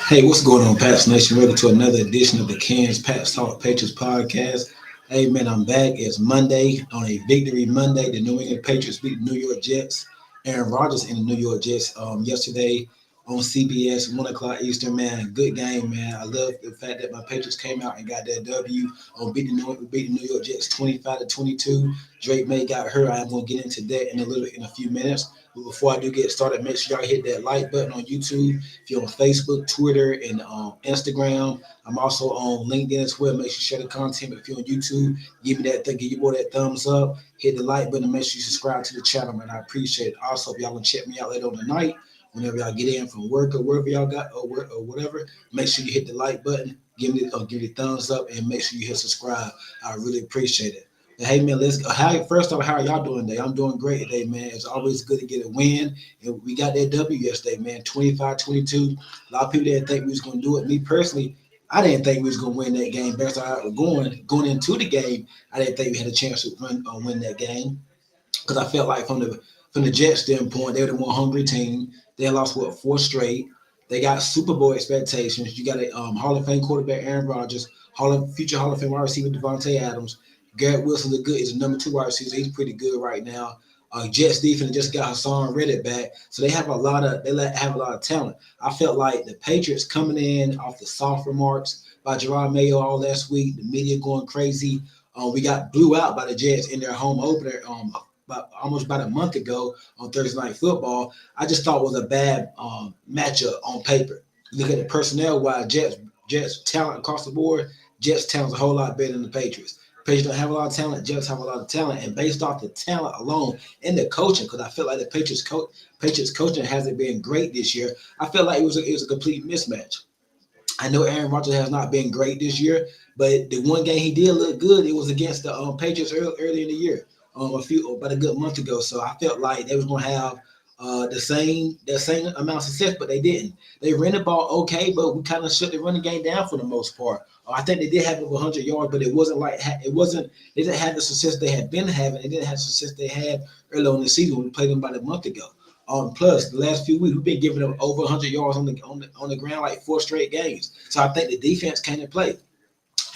Hey, what's going on, Pats Nation? Welcome to another edition of the Cans Pats Talk Patriots podcast. Hey, man, I'm back. It's Monday on a Victory Monday. The New England Patriots beat the New York Jets. Aaron Rodgers in the New York Jets yesterday on CBS, 1 o'clock Eastern, man. Good game, man. I love the fact that my Patriots came out and got that W on beat the New York Jets 25-22. Drake May got hurt. I'm going to get into that in a few minutes. But before I do get started, make sure y'all hit that like button on YouTube. If you're on Facebook, Twitter, and Instagram, I'm also on LinkedIn as well. Make sure you share the content. But if you're on YouTube, give me that thing, give you boy that thumbs up. Hit the like button and make sure you subscribe to the channel, man. I appreciate it. Also, if y'all want to check me out later on the night, whenever y'all get in from work or wherever y'all got or whatever, make sure you hit the like button, give me the thumbs up, and make sure you hit subscribe. I really appreciate it. Hey man, let's go. First off, how are y'all doing today? I'm doing great today, man. It's always good to get a win. And we got that W yesterday, man. 25-22. A lot of people didn't think we was gonna do it. Me personally, I didn't think we was gonna win that game. Best I was going into the game, I didn't think we had a chance to win that game because I felt like from the Jets standpoint, they were the more hungry team. They lost four straight. They got Super Bowl expectations. You got a Hall of Fame quarterback Aaron Rodgers, future Hall of Fame wide receiver Devontae Adams. Garrett Wilson is a number two wide receiver. He's pretty good right now. Jets defense just got Hassan Reddick back, so they have a lot of talent. I felt like the Patriots coming in off the soft remarks by Gerard Mayo all last week, the media going crazy. We got blew out by the Jets in their home opener almost about a month ago on Thursday Night Football. I just thought it was a bad matchup on paper. Look at the personnel wise, Jets talent across the board. Jets talent's a whole lot better than the Patriots. Patriots don't have a lot of talent. Jets have a lot of talent, and based off the talent alone and the coaching, because I feel like the Patriots coaching hasn't been great this year. I feel like it was a complete mismatch. I know Aaron Rodgers has not been great this year, but the one game he did look good. It was against the Patriots early in the year, about a good month ago. So I felt like they was going to have the same amount of success, but they didn't. They ran the ball okay, but we kind of shut the running game down for the most part. I think they did have over 100 yards, but it wasn't like it wasn't. They didn't have the success they had been having. They didn't have the success they had early on in the season when we played them about a month ago. Plus, the last few weeks we've been giving them over 100 yards on the ground like four straight games. So I think the defense came to play.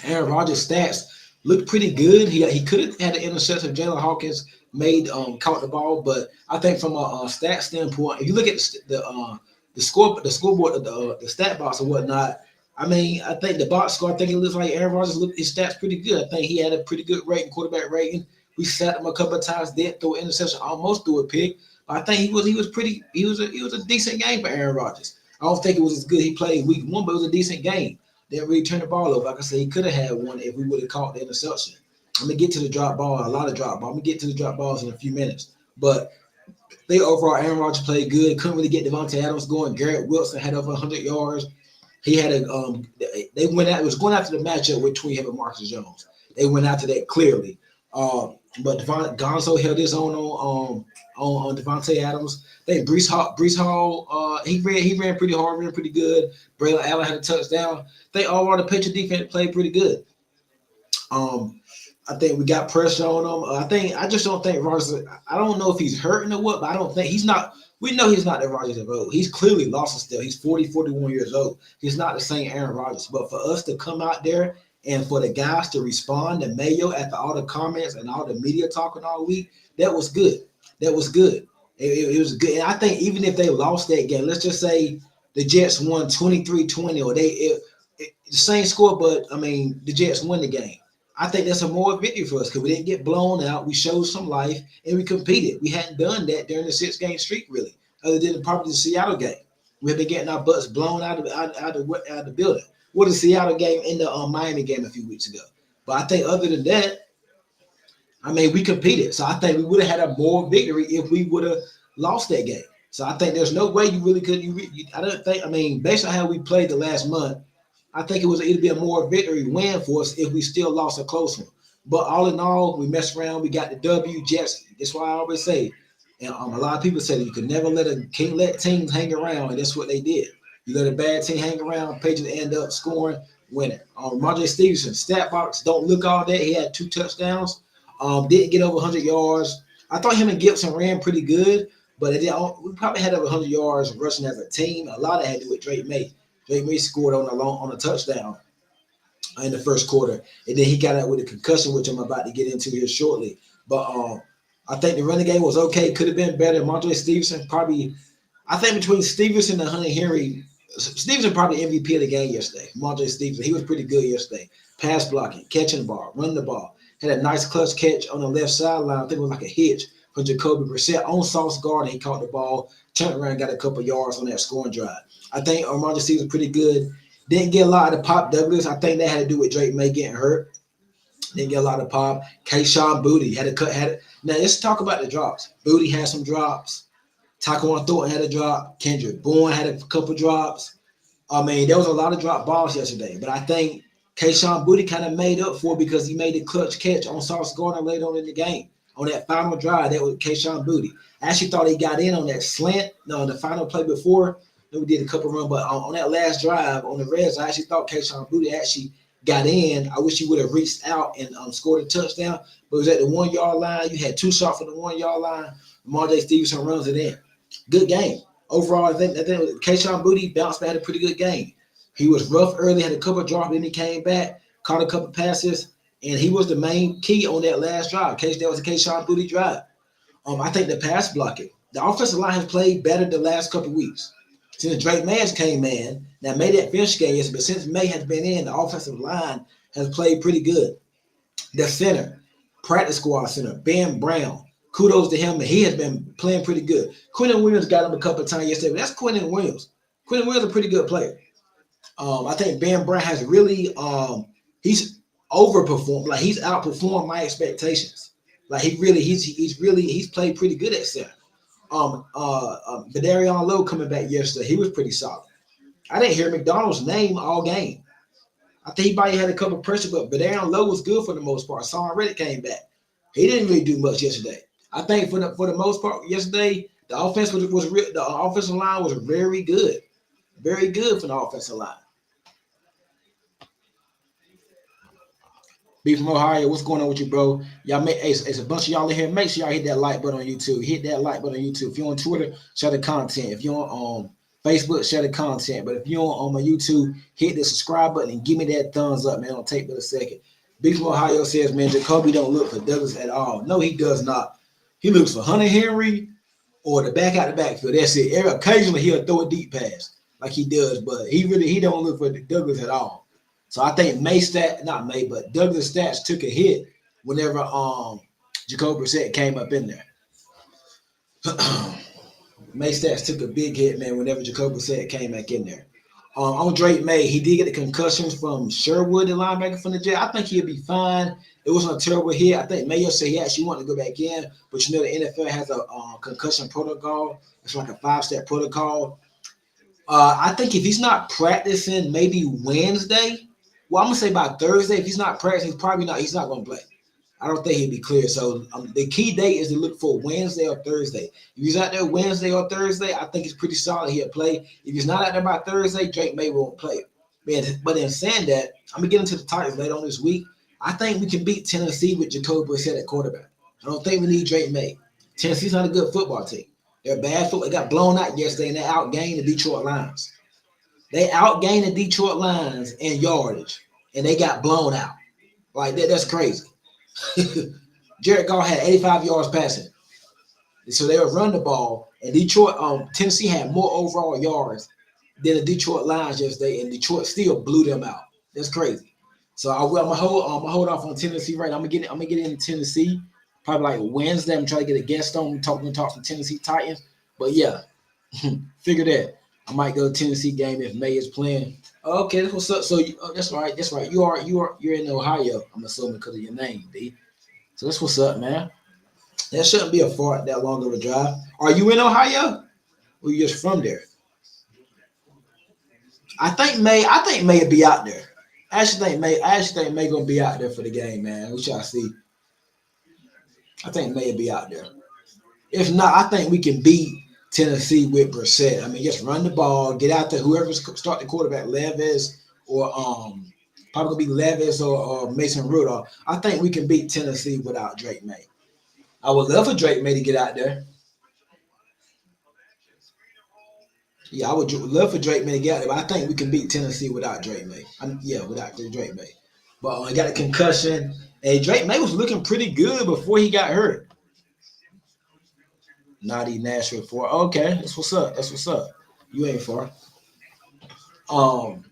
Aaron Rodgers' stats looked pretty good. He could have had an interception if Jalen Hawkins caught the ball, but I think from a stat standpoint, if you look at the scoreboard, the stat box or whatnot, I mean, I think the box score, I think it looks like Aaron Rodgers looked his stats pretty good. I think he had a pretty good quarterback rating. We sat him a couple of times, did throw an interception, almost threw a pick. But I think he was a decent game for Aaron Rodgers. I don't think it was as good he played week one, but it was a decent game. Didn't really turn the ball over. Like I said, he could have had one if we would have caught the interception. I'm gonna get to the drop ball, a lot of drop ball. I'm gonna get to the drop balls in a few minutes. But they overall, Aaron Rodgers played good. Couldn't really get Devontae Adams going. Garrett Wilson had over 100 yards. He had they went out. It was going after the matchup between him and Marcus Jones. They went after that clearly. But Gonzo held his own on Devontae Adams. I think Brees Hall, he ran pretty hard, ran pretty good. Braylon Allen had a touchdown. They overall the Patriot defense played pretty good. I think we got pressure on him. I just don't think Rodgers. I don't know if he's hurting or what, but I don't think he's not. We know he's not the Rodgers of old. He's clearly lost it still. He's 40, 41 years old. He's not the same Aaron Rodgers. But for us to come out there and for the guys to respond to Mayo after all the comments and all the media talking all week, that was good. That was good. It was good. And I think even if they lost that game, let's just say the Jets won 23-20 or the same score, but I mean, the Jets win the game. I think that's a more victory for us because we didn't get blown out. We showed some life and we competed. We hadn't done that during the 6-game streak, really, other than probably the Seattle game. We've been getting our butts blown out of the building. Well, the Seattle game and the Miami game a few weeks ago. But I think other than that, I mean, we competed. So I think we would have had a more victory if we would have lost that game. So I think there's no way you really could. I don't think. I mean, based on how we played the last month, I think it'd be a more victory win for us if we still lost a close one. But all in all, we messed around. We got the W. Jets. That's why I always say, and a lot of people say that you could never can't let teams hang around, and that's what they did. You let a bad team hang around, Patriots end up scoring, winning. Ramondre Stevenson, stat box, don't look all that. He had 2 touchdowns. Didn't get over 100 yards. I thought him and Gibson ran pretty good, but we probably had over 100 yards rushing as a team. A lot of it had to do with Drake May. Drake May scored on a touchdown in the first quarter, and then he got out with a concussion, which I'm about to get into here shortly. But I think the running game was okay. Could have been better. Montre Stevenson probably. I think between Stevenson and Hunter Henry, Stevenson probably MVP of the game yesterday. Montre Stevenson, he was pretty good yesterday. Pass blocking, catching the ball, running the ball. Had a nice clutch catch on the left sideline. I think it was like a hitch for Jacoby Brissett on Sauce Gardner. He caught the ball, turned around, got a couple yards on that scoring drive. I think Montre Stevenson pretty good. Didn't get a lot of the Pop Douglas. I think that had to do with Drake May getting hurt. Didn't get a lot of pop. Kayshawn Booty had a cut. Now let's talk about the drops. Booty had some drops. Taquan Thornton had a drop. Kendrick Bourne had a couple drops. I mean, there was a lot of drop balls yesterday, but I think Kayshawn Booty kind of made up for it because he made the clutch catch on Sauce Gardner later on in the game. On that final drive, that was Kayshawn Booty. I actually thought he got in on that slant. No, the final play before, we did a couple runs, but on that last drive on the Reds, I actually thought Kayshawn Booty actually got in. I wish he would have reached out and scored a touchdown, but it was at the 1 yard line. You had two shots from the 1 yard line. Montre Stevenson runs it in. Good game. Overall, I think Kayshawn Booty bounced back, had a pretty good game. He was rough early, had a couple of drops, then he came back, caught a couple of passes, and he was the main key on that last drive. That was a Kayshawn Booty drive. I think the pass blocking, the offensive line has played better the last couple of weeks. Since Drake May came in, now May didn't finish game yesterday, but since May has been in, the offensive line has played pretty good. The center, practice squad center, Ben Brown, kudos to him, and he has been playing pretty good. Quentin Williams got him a couple of times yesterday, but that's Quentin Williams. Quentin Williams is a pretty good player. I think Ben Brown has really he's overperformed. Like he's outperformed my expectations. Like he's played pretty good at center. Vidarion Lowe coming back yesterday, he was pretty solid. I didn't hear McDonald's name all game. I think he probably had a couple of pressure, but Vidarion Lowe was good for the most part. Son Reddick came back. He didn't really do much yesterday. I think for the most part yesterday, the offense was the offensive line was very good for the offensive line. B from Ohio, what's going on with you, bro? Y'all it's a bunch of y'all in here. Make sure y'all hit that like button on YouTube. Hit that like button on YouTube. If you're on Twitter, share the content. If you're on Facebook, share the content. But if you're on my YouTube, hit the subscribe button and give me that thumbs up, man. It'll take but a second. Big from Ohio says, man, Jacoby don't look for Douglas at all. No, he does not. He looks for Hunter Henry or the back out the backfield. That's it. Occasionally he'll throw a deep pass like he does, but he don't look for Douglas at all. So I think Douglas stats took a hit whenever Jacoby Brissett came up in there. May stats took a big hit, man, whenever Jacoby Brissett came back in there. On Drake May, he did get the concussions from Sherwood, the linebacker from the Jets. I think he'll be fine. It wasn't a terrible hit. I think Mayo said he actually wanted to go back in, but the NFL has a concussion protocol. It's like a 5-step protocol. I think if he's not practicing maybe Wednesday, well, I'm going to say by Thursday, if he's not practicing, he's not going to play. I don't think he'd be clear. So the key date is to look for Wednesday or Thursday. If he's out there Wednesday or Thursday, I think it's pretty solid he'll play. If he's not out there by Thursday, Drake May won't play. But in saying that, I'm going to get into the Titans later on this week. I think we can beat Tennessee with Jacoby Brissett at quarterback. I don't think we need Drake May. Tennessee's not a good football team. They're bad football. They got blown out yesterday, and they outgained the Detroit Lions. They outgained the Detroit Lions in yardage, and they got blown out. Like that's crazy. Jared Goff had 85 yards passing. So they would run the ball, and Tennessee had more overall yards than the Detroit Lions yesterday, and Detroit still blew them out. That's crazy. So I'm gonna hold off on Tennessee right now. I'm gonna get into Tennessee probably like Wednesday. I'm trying to get a guest on. We're talking some Tennessee Titans. But yeah, figure that. I might go to Tennessee game if May is playing. Okay, that's what's up. So that's right. That's right. You're in Ohio. I'm assuming because of your name, B. So that's what's up, man. That shouldn't be that long of a drive. Are you in Ohio? Or you just from there? I think May will be out there. I actually think May gonna be out there for the game, man. We shall see. I think May will be out there. If not, I think we can beat Tennessee with Brissett. I mean, just run the ball, get out there. Whoever's start the quarterback, Levis or probably be Levis or Mason Rudolph. I think we can beat Tennessee without Drake May. I would love for Drake May to get out there. Yeah, I would love for Drake May to get out there, but I think we can beat Tennessee without Drake May. Yeah, without Drake May. But he got a concussion. Hey, Drake May was looking pretty good before he got hurt. Naughty Nashville 4. Okay, that's what's up. That's what's up. You ain't far. Um,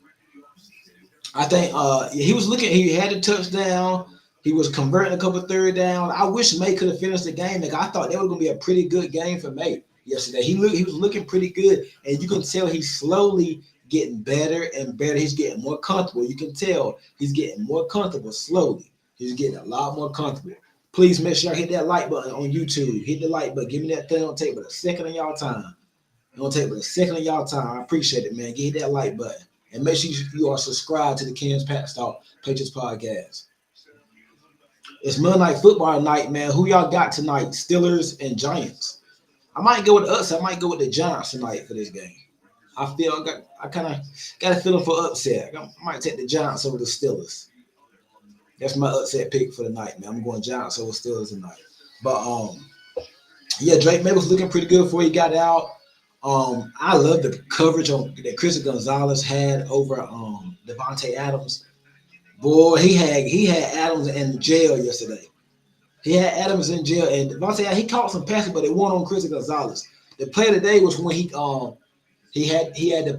I think he was looking. He had a touchdown. He was converting a couple third down. I wish May could have finished the game. Like I thought that was gonna be a pretty good game for May yesterday. He was looking pretty good, and you can tell he's slowly getting better and better. He's getting more comfortable. You can tell he's getting more comfortable slowly. He's getting a lot more comfortable. Please make sure I hit that like button on YouTube. Hit the like button. Give me that thing. Don't take but a second of y'all time. It don't take but a second of y'all time. I appreciate it, man. Hit that like button. And make sure you are subscribed to the Ken's Pat Talk Patriots podcast. It's Monday Night Football night, man. Who y'all got tonight? Steelers and Giants. I might go with us. I might go with the Giants tonight for this game. I kind of got a feeling for upset. I might take the Giants over the Steelers. That's my upset pick for the night, man. I'm going Giants over Steelers tonight. But yeah, Drake May was looking pretty good before he got out. I love the coverage on that Chris Gonzalez had over Devontae Adams. Boy, he had Adams in jail yesterday. He had Adams in jail, and Devontae he caught some passes, but it won on Chris Gonzalez. The play of the day was when he had the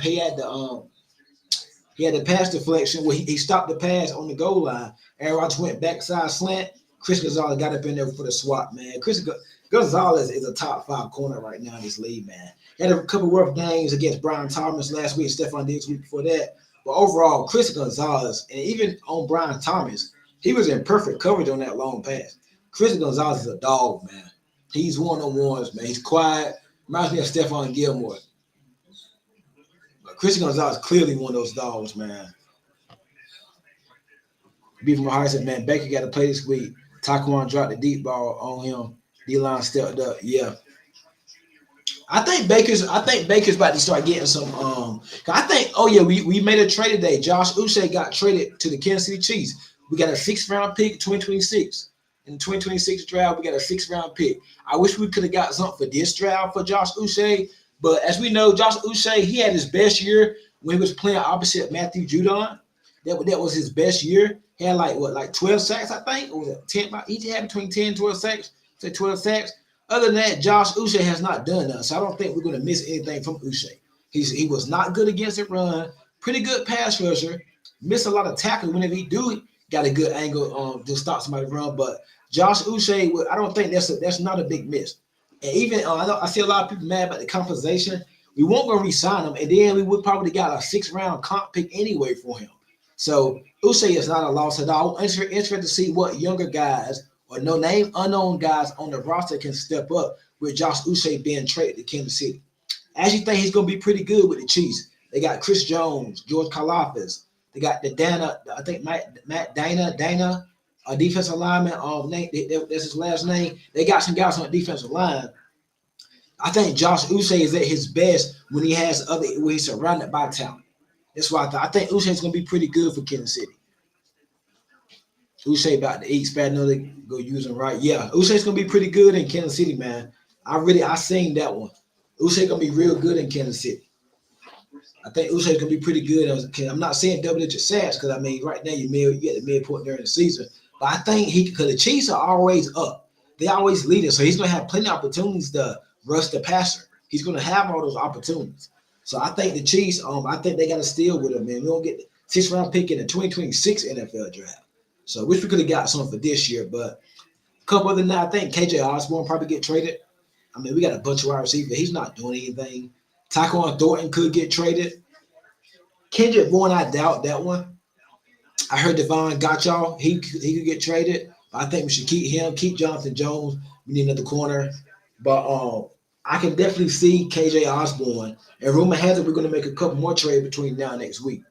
pass deflection where he stopped the pass on the goal line. Aaron Rodgers went backside slant. Chris Gonzalez got up in there for the swat, man. Chris Gonzalez is a top 5 corner right now in this league, man. He had a couple rough games against Brian Thomas last week, Stephon Diggs week before that. But overall, Chris Gonzalez, and even on Brian Thomas, he was in perfect coverage on that long pass. Chris Gonzalez is a dog, man. He's one-on-ones, man. He's quiet. Reminds me of Stephon Gilmore. But Chris Gonzalez is clearly one of those dogs, man. B from Ohio said, man, Baker got to play this week. Taquan dropped the deep ball on him. D-line stepped up. Yeah. I think Baker's about to start getting some we made a trade today. Josh Uche got traded to the Kansas City Chiefs. We got a 6th round pick, 2026. In the 2026 draft, we got a 6th round pick. I wish we could have got something for this draft for Josh Uche, but as we know, Josh Uche, he had his best year when he was playing opposite Matthew Judon. That was his best year. He had like 12 sacks, I think, or was it 10? He had between 10 and 12 sacks. Say 12 sacks. Other than that, Josh Uche has not done that, so I don't think we're going to miss anything from Uche. He was not good against the run, pretty good pass rusher, missed a lot of tackles whenever he do got a good angle to stop somebody run. But Josh Uche, I don't think that's not a big miss. And even I see a lot of people mad about the compensation. We won't go re-sign him, and then we would probably got a 6th round comp pick anyway for him. So Uche is not a loss at all. I'm interested to see what younger guys or no name unknown guys on the roster can step up with Josh Uche being traded to Kansas City. I actually think he's going to be pretty good with the Chiefs. They got Chris Jones, George Karlaftis. They got the Dana, I think Matt Dana, a defensive lineman. That's his last name. They got some guys on the defensive line. I think Josh Uche is at his best when he's surrounded by talent. That's why I think Uche is going to be pretty good for Kansas City. Uche about to eat Spagnuolo, go use him right. Yeah, Uche's gonna be pretty good in Kansas City, man. I seen that one. Uche gonna be real good in Kansas City. I think Uche's gonna be pretty good. I'm not saying double-digit sacks because right now you get the midpoint during the season, but I think because the Chiefs are always up, they always leading, so he's gonna have plenty of opportunities to rush the passer. He's gonna have all those opportunities. So I think the Chiefs, I think they got to steal with him, man. We don't get the 6th round pick in the 2026 NFL draft. So I wish we could have got something for this year, but a couple other than that, I think KJ Osborne probably get traded. We got a bunch of wide receivers. He's not doing anything. Tyquan Thornton could get traded. Kendrick Bourne, I doubt that one. I heard Devon got y'all. He could get traded. I think we should keep him. Keep Jonathan Jones. We need another corner. But I can definitely see KJ Osborne. And rumor has it we're going to make a couple more trades between now and next week.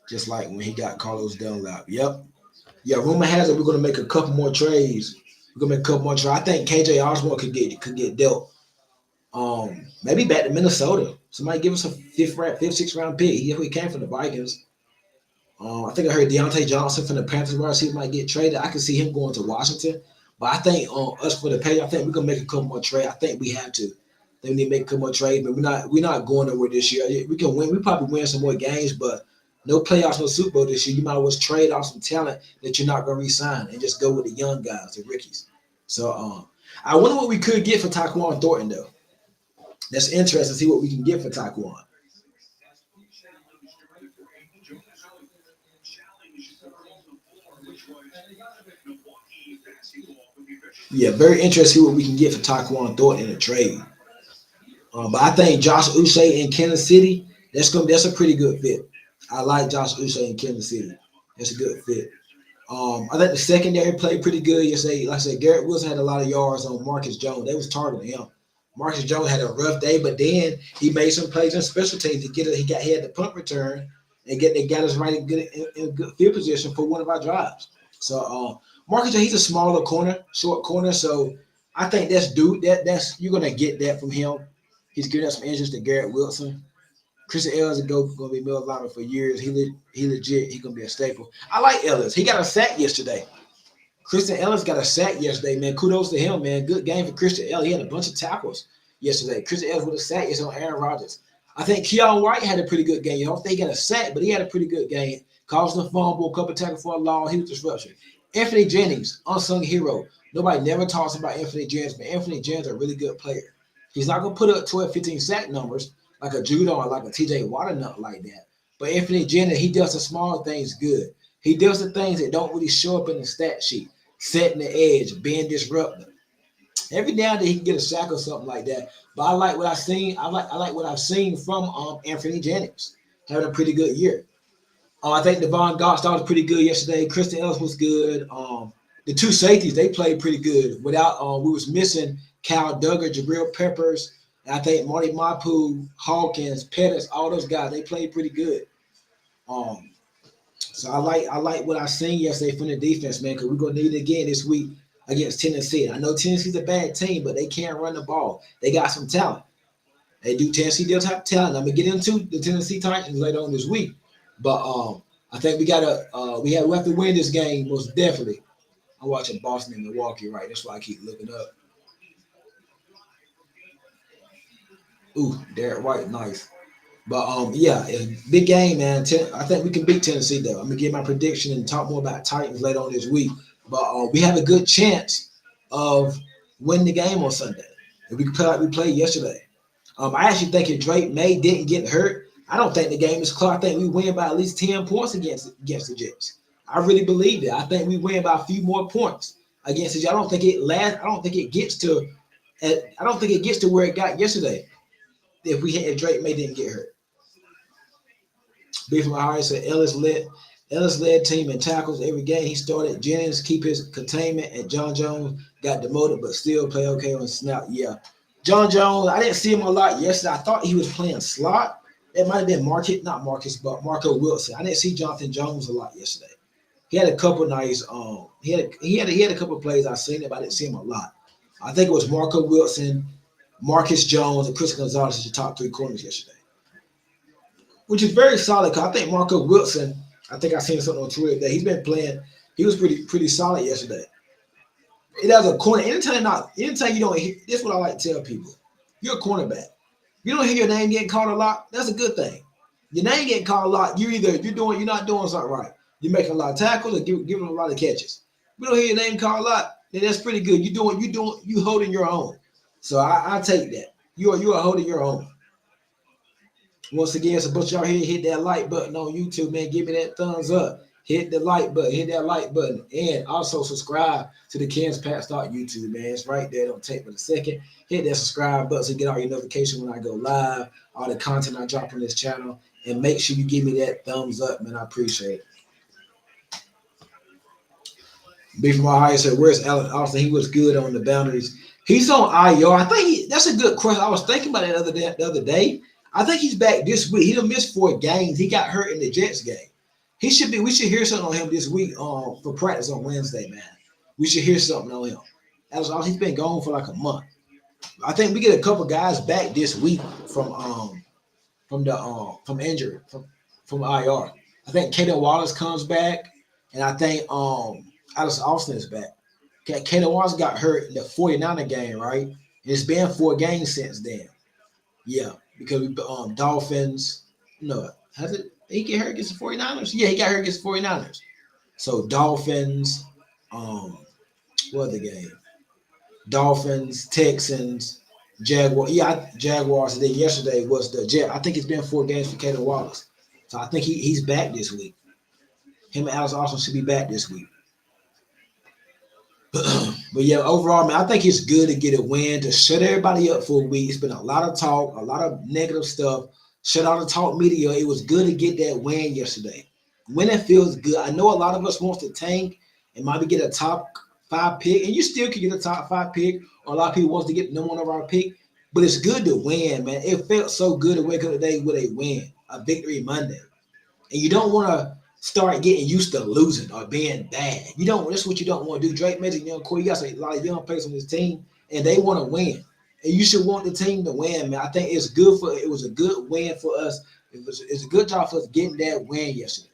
Just like when he got Carlos Dunlap. Yep. Yeah, rumor has it we're going to make a couple more trades. We're going to make a couple more trades. I think KJ Osborne could get dealt. Maybe back to Minnesota. Somebody give us a 6th round pick. He came from the Vikings. I think I heard Deontay Johnson from the Panthers wide receiver might get traded. I can see him going to Washington. But I think us for the pay, I think we're gonna make a couple more trades. I think we have to. They need to make a couple more trades, but we're not going nowhere this year. We can win. We probably win some more games, but no playoffs, no Super Bowl this year. You might as well trade off some talent that you're not going to re-sign and just go with the young guys, the rookies. So I wonder what we could get for Taquan Thornton though. That's interesting to see what we can get for Taquan. Yeah, very interesting to see what we can get for Taquan Thornton in a trade. But I think Josh Uche in Kansas City, that's a pretty good fit. I like Josh Uche in Kansas City. That's a good fit. I think the secondary played pretty good yesterday. Like I said, Garrett Wilson had a lot of yards on Marcus Jones. They was targeting him. Marcus Jones had a rough day, but then he made some plays on special teams to get it. He had the punt return and they got us right in good field position for one of our drives. So Marcus Jones, he's a smaller corner, short corner. So I think that's you're gonna get that from him. He's giving us some interest to Garrett Wilson. Christian Ellis is going to be middle lineman for years. He legit. He going to be a staple. I like Ellis. He got a sack yesterday. Christian Ellis got a sack yesterday, man. Kudos to him, man. Good game for Christian Ellis. He had a bunch of tackles yesterday. Christian Ellis with a sack is on Aaron Rodgers. I think Keon White had a pretty good game. I don't think he got a sack, but he had a pretty good game. Caused a fumble, a couple tackles for a loss. He was disruption. Anthony Jennings, unsung hero. Nobody never talks about Anthony Jennings, but Anthony Jennings is a really good player. He's not going to put up 12, 15 sack numbers like a Judon or like a TJ Watt or nothing like that. But Anthony Jennings, he does the small things good. He does the things that don't really show up in the stat sheet. Setting the edge, being disruptive. Every now and then he can get a sack or something like that. But I like what I've seen. I like what I've seen from Anthony Jennings having a pretty good year. I think Devon Gottstar was pretty good yesterday. Kristen Ellis was good. The two safeties they played pretty good. Without we was missing Cal Duggar, Jabril Peppers, and I think Marty Mapu, Hawkins, Pettis, all those guys they played pretty good. Um, so I like what I seen yesterday from the defense, man, because we're gonna need it again this week against Tennessee. I know Tennessee's a bad team, but they can't run the ball. They got some talent. They do. Tennessee does have talent. I'm gonna get into the Tennessee Titans later on this week, but I think we have to win this game most definitely. I'm watching Boston and Milwaukee, right? That's why I keep looking up. Ooh, Derek White, nice. But yeah, big game, man. I think we can beat Tennessee though. I'm gonna give my prediction and talk more about Titans later on this week. But we have a good chance of winning the game on Sunday. If we play like we played yesterday. I actually think if Drake May didn't get hurt, I don't think the game is close. I think we win by at least 10 points against the Jets. I really believe that. I think we win by a few more points against the Jets. I don't think it gets to. I don't think it gets to where it got yesterday. If Drake May didn't get hurt. Beef from Ohio said Ellis led team in tackles every game. He started. Jennings keep his containment, and John Jones got demoted, but still play okay on snap. Yeah, John Jones. I didn't see him a lot yesterday. I thought he was playing slot. It might have been not Marcus, but Marco Wilson. I didn't see Jonathan Jones a lot yesterday. He had a couple nice. He had a couple of plays I seen him, but I didn't see him a lot. I think it was Marco Wilson, Marcus Jones, and Chris Gonzalez as the top three corners yesterday, which is very solid. Cause I think Marco Wilson. I think I seen something on Twitter that he's been playing. He was pretty solid yesterday. It has a corner. Anytime you don't hear, this is what I like to tell people. You're a cornerback. You don't hear your name getting called a lot. That's a good thing. Your name getting called a lot. You're not doing something right. You're making a lot of tackles or giving a lot of catches. We don't hear your name called a lot. Then that's pretty good. You holding your own. So I take that. You are holding your own. Once again, so bunch of y'all here hit that like button on YouTube, man. Give me that thumbs up. Hit the like button. Hit that like button. And also subscribe to the Ken's Pat Start YouTube, man. It's right there. Don't take but a second. Hit that subscribe button so you get all your notifications when I go live, all the content I drop on this channel. And make sure you give me that thumbs up, man. I appreciate it. B from Ohio said, where's Allen Austin? He was good on the boundaries. He's on IR. I think that's a good question. I was thinking about it the other day. I think he's back this week. He done missed 4 games. He got hurt in the Jets game. We should hear something on him this week for practice on Wednesday, man. We should hear something on him. He's been gone for like a month. I think we get a couple guys back this week from injury from IR. I think Kaden Wallace comes back, and I think Alice Austin is back. Kaden Wallace got hurt in the 49er game, right? It's been 4 games since then. Yeah, because we Dolphins. No, has it? He get hurt against the 49ers? Yeah, he got hurt against the 49ers. So Dolphins, um, what other game? Dolphins, Texans, Jaguar. Yeah, Jaguars. And then yesterday was the Jet. I think it's been 4 games for Caleb Wallace. So I think he's back this week. Him and Alex Austin should be back this week. But yeah, overall, man, I think it's good to get a win to shut everybody up for a week. It's been a lot of talk, a lot of negative stuff. Shut out the talk media. It was good to get that win yesterday. Winning feels good. I know a lot of us wants to tank and maybe get a top 5 pick, and you still can get a top 5 pick. Or a lot of people wants to get no one of our pick, but it's good to win, man. It felt so good to wake up today with a win, a victory Monday. And you don't want to start getting used to losing or being bad. You don't. That's what you don't want to do. Drake mentioned young Corey. You got a lot of young players on this team, and they want to win. And you should want the team to win, man. I think it's good for. It was a good win for us. It's a good job for us getting that win yesterday.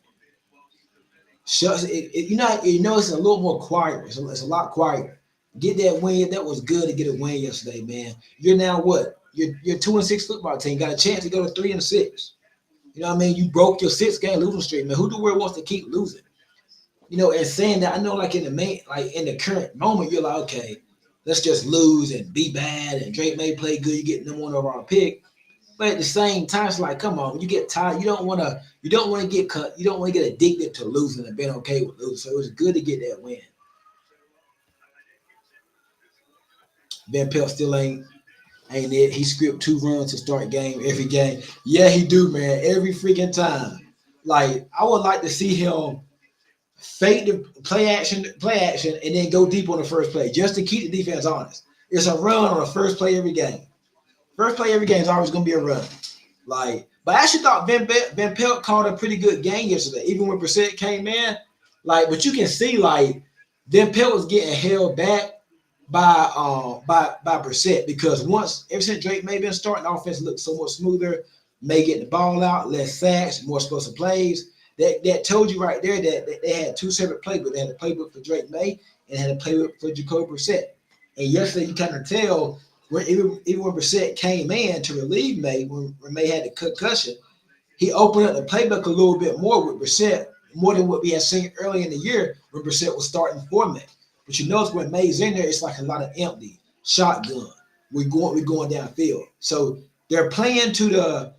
Shucks, you know, it's a little more quiet. It's a lot quieter. Get that win. That was good to get a win yesterday, man. You're now what? You're 2-6 football team. Got a chance to go to 3-6. You know what I mean? You broke your 6 game losing streak, man. Who the world wants to keep losing? You know, and saying that, I know like in the current moment, you're like, okay, let's just lose and be bad and Drake may play good, you get number one overall pick. But at the same time, it's like, come on, you get tired, you don't want to get cut, you don't want to get addicted to losing and being okay with losing. So it was good to get that win. Van Pelt still ain't it. He script 2 runs to start game every game. Yeah, he do, man. Every freaking time. Like, I would like to see him fake the play action, and then go deep on the first play just to keep the defense honest. It's a run on the first play every game. First play every game is always going to be a run. Like, but I actually thought Van Pelt called a pretty good game yesterday, even when Brissett came in. Like, but you can see like Van Pelt was getting held back by Brissett because once ever since Drake May been starting, the offense looked so much smoother. May get the ball out, less sacks, more explosive plays. That told you right there that they had 2 separate playbooks. They had a playbook for Drake May and had a playbook for Jacoby Brissett. And yesterday you kind of tell when even when Brissett came in to relieve May when May had the concussion, he opened up the playbook a little bit more with Brissett, more than what we had seen early in the year when Brissett was starting for May. But you notice when May's in there, it's like a lot of empty shotgun. We're going downfield. So they're playing to the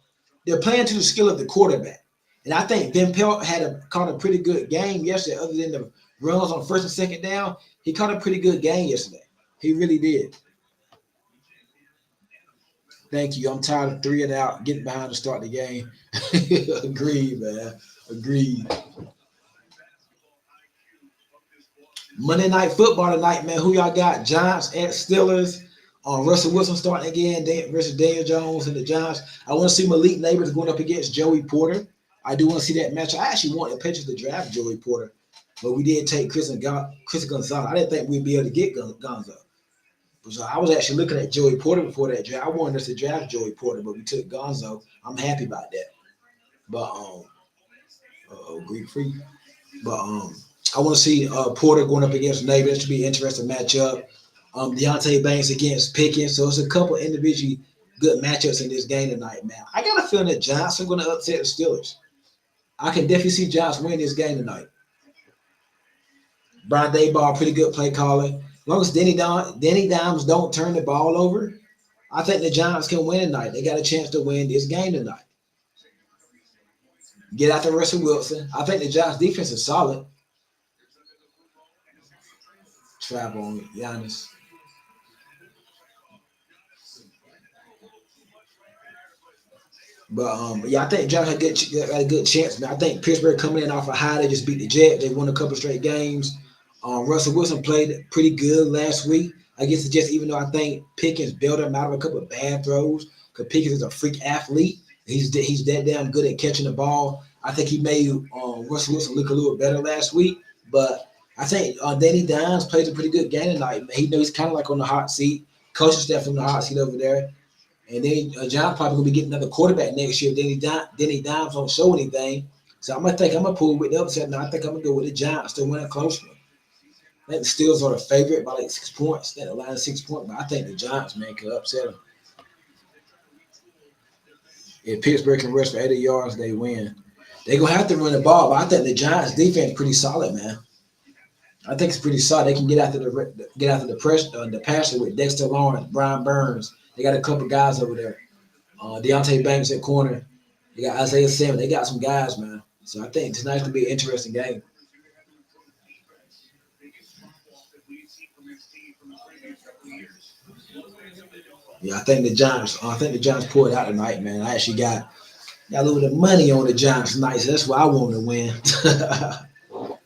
skill of the quarterback. And I think Van Pelt caught a pretty good game yesterday, other than the runs on first and second down. He caught a pretty good game yesterday. He really did. Thank you. I'm tired of 3 and out, getting behind to start the game. Agreed, man. Agreed. Monday Night Football tonight, man. Who y'all got? Giants at Steelers. Russell Wilson starting again versus Daniel Jones and the Giants. I want to see Malik Neighbors going up against Joey Porter. I do want to see that match. I actually want the Patriots to draft Joey Porter, but we did take Chris Gonzalez. I didn't think we'd be able to get Gonzo. So I was actually looking at Joey Porter before that draft. I wanted us to draft Joey Porter, but we took Gonzo. I'm happy about that. But Greek Freak. But I want to see Porter going up against Neighbors. That should be an interesting matchup. Deontay Banks against Pickens. So it's a couple individually good matchups in this game tonight, man. I got a feeling that Giants are going to upset the Steelers. I can definitely see Giants win this game tonight. Brian Dayball, pretty good play calling. As long as Denny Dimes don't turn the ball over, I think the Giants can win tonight. They got a chance to win this game tonight. Get after Russell Wilson. I think the Giants defense is solid. Trap on Giannis. But yeah, I think Giants got a good chance, man. I think Pittsburgh coming in off a high, they just beat the Jets. They won a couple straight games. Russell Wilson played pretty good last week against the Jets, even though I think Pickens bailed him out of a couple of bad throws. Because Pickens is a freak athlete. He's that damn good at catching the ball. I think he made Russell Wilson look a little better last week. But I think Danny Dimes plays a pretty good game tonight. Man. He knows he's kind of like on the hot seat. Coaching staff on the hot seat over there. And then John probably gonna be getting another quarterback next year. Denny Dimes don't show anything. So I'm gonna pull with the upset. Now I think I'm gonna go with the Giants to win a close one. I think the Steelers are the favorite by like 6 points. That line is 6 points, but I think the Giants man could upset them. If Pittsburgh can rush for 80 yards, they win. They're gonna have to run the ball, but I think the Giants' defense is pretty solid, man. I think it's pretty solid. They can get after the pressure, the passer with Dexter Lawrence, Brian Burns. They got a couple guys over there. Deontay Banks at corner. They got Isaiah Simmons. They got some guys, man. So I think tonight's gonna be an interesting game. Yeah, I think the Giants pulled out tonight, man. I actually got a little bit of money on the Giants tonight, so that's why I want to win.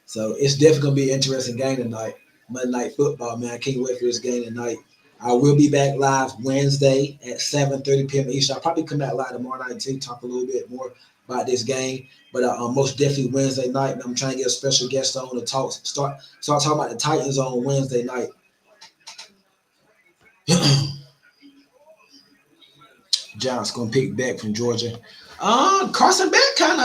So it's definitely gonna be an interesting game tonight. Monday Night Football, man. I can't wait for this game tonight. I will be back live Wednesday at 7:30 p.m. Eastern. I'll probably come back live tomorrow night too, talk a little bit more about this game. But most definitely Wednesday night, I'm trying to get a special guest on to start talking about the Titans on Wednesday night. Giants gonna pick back from Georgia. Carson Beck kind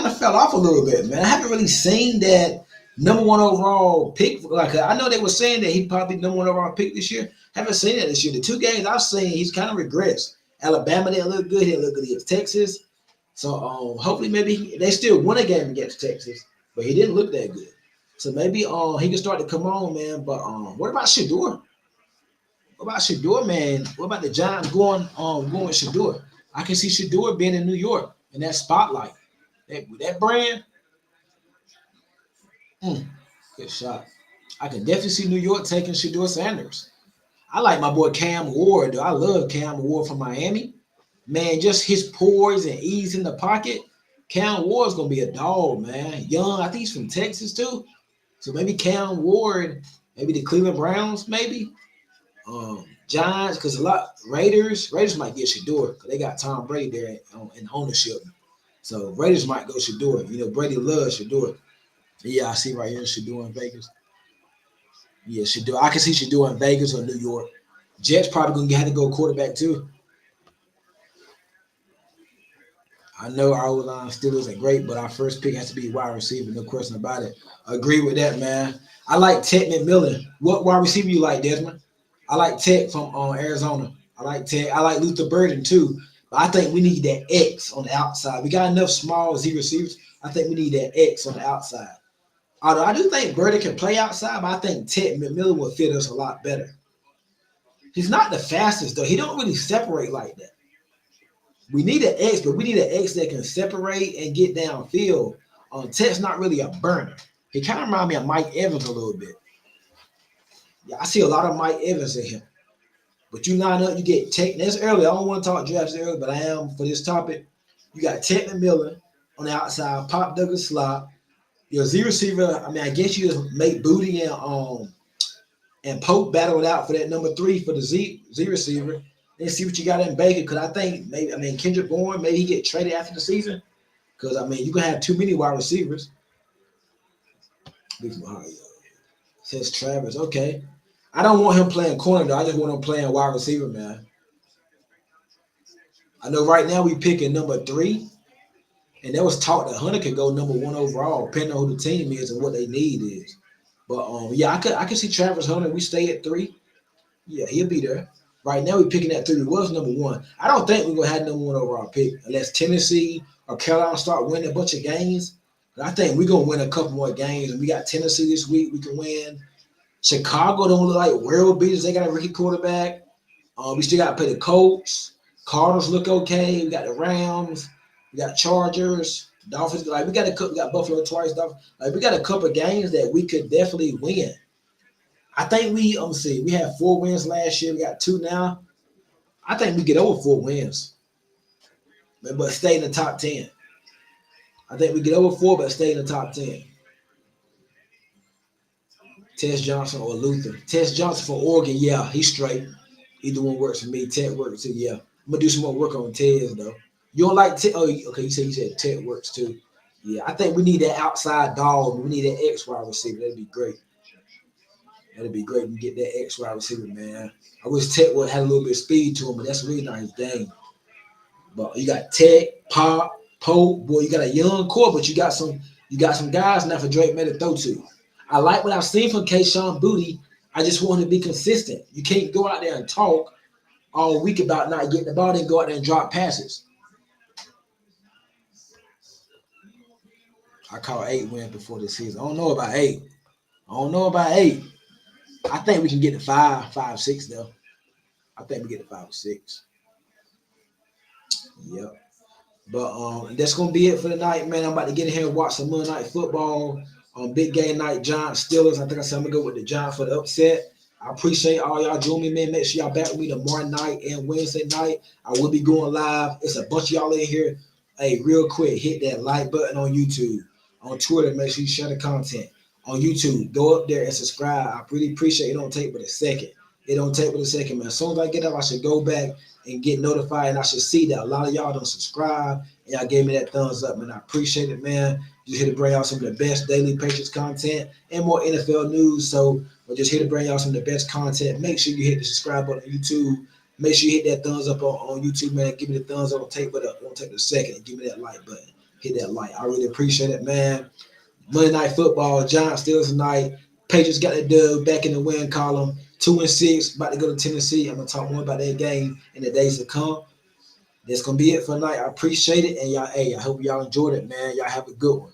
of fell off a little bit, man. I haven't really seen that number one overall pick. Like I know they were saying that he probably number one overall pick this year. Haven't seen it this year. The two games I've seen, he's kind of regressed. Alabama didn't look good. He didn't look good against Texas. So hopefully maybe they still won a game against Texas, but he didn't look that good. So maybe he can start to come on, man. But what about Shador? What about Shador, man? What about the Giants going with Shador? I can see Shador being in New York in that spotlight. That brand, good shot. I can definitely see New York taking Shador Sanders. I like my boy Cam Ward, though. I love Cam Ward from Miami. Man, just his poise and ease in the pocket. Cam Ward's gonna be a dog, man. Young, I think he's from Texas too. So maybe Cam Ward, maybe the Cleveland Browns, maybe. Giants, because a lot Raiders might get Shador because they got Tom Brady there in ownership. So Raiders might go Shador. You know, Brady loves Shador. Yeah, I see right here Shador in Vegas. Yeah, Shador. I can see Shador in Vegas or New York. Jets probably gonna have to go quarterback too. I know our line still isn't great, but our first pick has to be wide receiver, no question about it. Agree with that, man. I like Ted McMillan. What wide receiver you like, Desmond? I like Tech from Arizona. I like Tech. I like Luther Burden too. But I think we need that X on the outside. We got enough small Z receivers. I think we need that X on the outside. Although I do think Burden can play outside, but I think Ted McMillan will fit us a lot better. He's not the fastest though. He don't really separate like that. We need an X, but we need an X that can separate and get downfield. Tech's not really a burner. He kind of reminds me of Mike Evans a little bit. Yeah, I see a lot of Mike Evans in him. But you line up, you get Tech. That's early. I don't want to talk drafts early, but I am for this topic. You got Tech McMillan on the outside, Pop Douglas slot. Your Z receiver, I mean, I guess you just make Booty and Pope battle it out for that number 3 for the Z receiver. Then see what you got in Baker. Because I think maybe, Kendrick Bourne, maybe he get traded after the season. Because, you can have too many wide receivers. Says Travis. Okay. I don't want him playing corner, though. I just want him playing wide receiver, man. I know right now we picking number 3. And there was talk that Hunter could go number 1 overall, depending on who the team is and what they need is. But, yeah, I could see Travis Hunter. We stay at 3. Yeah, he'll be there. Right now, we're picking at 3. It was number 1. I don't think we're going to have number 1 overall pick unless Tennessee or Carolina start winning a bunch of games. But I think we're going to win a couple more games. And we got Tennessee this week. We can win. Chicago don't look like world beaters. They got a rookie quarterback. We still got to play the Colts. Cardinals look okay. We got the Rams. We got Chargers. Dolphins. Like we got Buffalo twice. Like we got a couple of games that we could definitely win. I think we had 4 wins last year. We got 2 now. I think we get over 4 wins, but stay in the top 10. I think we get over 4, but stay in the top 10. Tess Johnson or Luther. Tess Johnson for Oregon, yeah, he's straight. Either one works for me. Ted works too, yeah. I'm gonna do some more work on Tez though. You don't like Ted? Oh, okay. You said Ted works too. Yeah, I think we need that outside dog. We need that X wide receiver. That'd be great. That'd be great. We get that X wide receiver, man. I wish Tech would have a little bit of speed to him, but that's really not his game. But you got Tech, Pop, Pope. Boy, you got a young core, but you got some guys now for Drake May to throw to. I like what I've seen from Kayshawn Booty. I just want him to be consistent. You can't go out there and talk all week about not getting the ball and go out there and drop passes. I call 8 wins before the season. I don't know about 8. I don't know about 8. I think we can get to 5, 5, 6 though. I think we get to 5 or 6. Yep. But that's gonna be it for the night, man. I'm about to get in here and watch some Monday Night Football. Big game night, Giants Steelers. I think I said I'm gonna go with the Giants for the upset. I appreciate all y'all joining me, man. Make sure y'all back with me tomorrow night and Wednesday night. I will be going live. It's a bunch of y'all in here. Hey, real quick, hit that like button on YouTube. On Twitter, make sure you share the content. On YouTube, go up there and subscribe. I really appreciate it. It don't take but a second. It don't take but a second, man. As soon as I get up, I should go back and get notified, and I should see that a lot of y'all don't subscribe, and y'all gave me that thumbs up, man. I appreciate it, man. Just here to bring out some of the best daily Patriots content and more NFL news. So we're just here to bring out some of the best content. Make sure you hit the subscribe button on YouTube. Make sure you hit that thumbs up on YouTube, man. Give me the thumbs up. Don't take a second. Give me that like button. Hit that like. I really appreciate it, man. Monday Night Football, Giants Steelers tonight. Patriots got the dub back in the win column. 2-6, about to go to Tennessee. I'm gonna talk more about that game in the days to come. That's gonna be it for tonight. I appreciate it, and y'all. Hey, I hope y'all enjoyed it, man. Y'all have a good one.